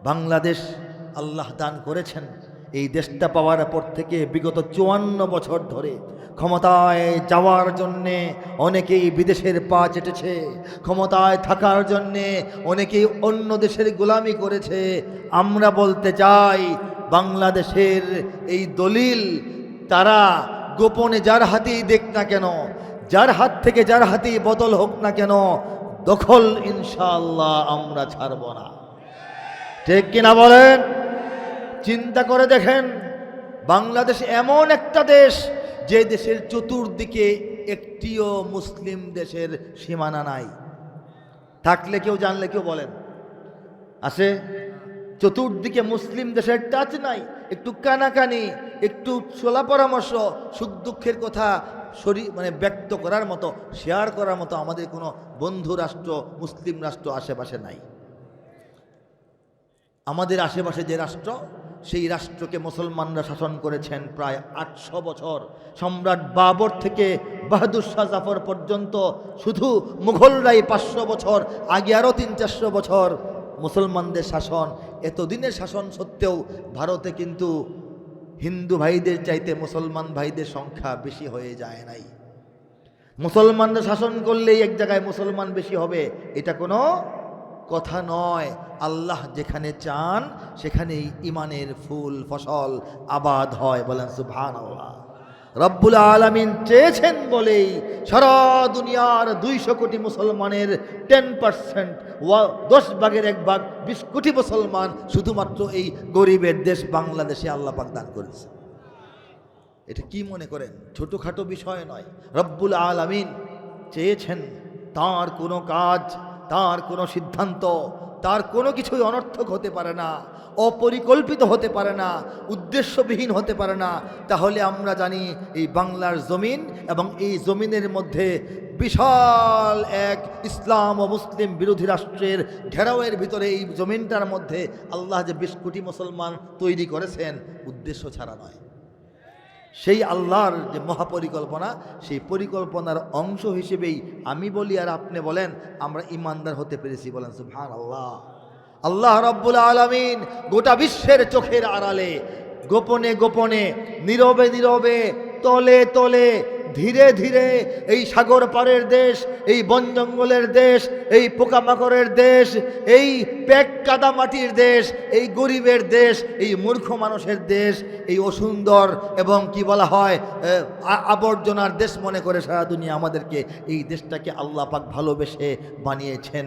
বাংলাদেশ আল্লাহ দান করেছেন। এই দেশটা পাওয়ার পর থেকে বিগত 54 বছর ধরে ক্ষমতায় যাওয়ার জন্যে অনেকেই বিদেশের পা চেটেছে, ক্ষমতায় থাকার জন্যে অনেকেই অন্য দেশের গোলামি করেছে। আমরা বলতে চাই, বাংলাদেশের এই দলিল তারা গোপনে যার হাতেই দেখ না কেন, যার হাত থেকে যার হাতেই বদল হোক না কেন, দখল ইনশাআল্লাহ আমরা ছাড়ব না। ঠিক কিনা বলেন? চিন্তা করে দেখেন, বাংলাদেশ এমন একটা দেশ যে দেশের চতুর্দিকে একটিও মুসলিম দেশের সীমানা নাই। থাকলে কেউ জানলে কেউ বলেন আছে? চতুর্দিকে মুসলিম দেশের টাচ নাই। একটু কানাকানি, একটু চলা পরামর্শ, সুখ দুঃখের কথা ব্যক্ত করার মতো, শেয়ার করার মতো আমাদের কোনো বন্ধু রাষ্ট্র, মুসলিম রাষ্ট্র আশেপাশে নাই। আমাদের আশেপাশে যে রাষ্ট্র, সেই রাষ্ট্রকে মুসলমানরা শাসন করেছেন প্রায় 800 বছর। সম্রাট বাবর থেকে বাহাদুর শাহ জাফর পর্যন্ত শুধু মুঘলরাই 500 বছর, আগে আরও 300-400 বছর মুসলমানদের শাসন। এতদিনের শাসন সত্ত্বেও ভারতে কিন্তু হিন্দু ভাইদের চাইতে মুসলমান ভাইদের সংখ্যা বেশি হয়ে যায় নাই। মুসলমানরা শাসন করলেই এক জায়গায় মুসলমান বেশি হবে, এটা কোনো কথা নয়। আল্লাহ যেখানে চান সেখানেই ইমানের ফুল ফসল আবাদ হয়। বলেন সুবহানাল্লাহ। রব্বুল আলামিন চেয়েছেন বলেই সারা দুনিয়ার 200 কোটি মুসলমানের 10%, 10 ভাগের 1 ভাগ 20 কোটি মুসলমান শুধুমাত্র এই গরিবের দেশ বাংলাদেশে আল্লাহ পাক দান করেছে। এটা কি মনে করেন? ছোটোখাটো বিষয় নয়। রব্বুল আলামিন চেয়েছেন, তার কোনো কাজ, তার কোনো সিদ্ধান্ত, তার কোনো কিছুই অনর্থক হতে পারে না, অপরিকল্পিত হতে পারে না, উদ্দেশ্যবিহীন হতে পারে না। তাহলে আমরা জানি এই বাংলার জমিন এবং এই জমিনের মধ্যে বিশাল এক ইসলাম ও মুসলিম বিরোধী রাষ্ট্রের ঘেরাওয়ের ভিতরে এই জমিনটার মধ্যে আল্লাহ যে 20 কোটি মুসলমান তৈরি করেছেন উদ্দেশ্য ছাড়া নয়। সেই আল্লাহর যে মহাপরিকল্পনা, সেই পরিকল্পনার অংশ হিসেবেই আমি বলি আর আপনি বলেন আমরা ইমানদার হতে পেরেছি। বলেন সুবহানাল্লাহ। আল্লাহ রব্বুল আলামিন গোটা বিশ্বের চোখের আড়ালে গোপনে গোপনে, নীরবে নীরবে, তলে তলে, ধীরে ধীরে এই সাগর পাড়ের দেশ, এই বন জঙ্গলের দেশ, এই পোকামাকড়ের দেশ, এই প্যাক কাদা মাটির দেশ, এই গরিবের দেশ, এই মূর্খ মানুষের দেশ, এই অসুন্দর এবং কি বলা হয় আবর্জনার দেশ মনে করে সারা দুনিয়া আমাদেরকে, এই দেশটাকে আল্লাহ পাক ভালোবেসে বানিয়েছেন।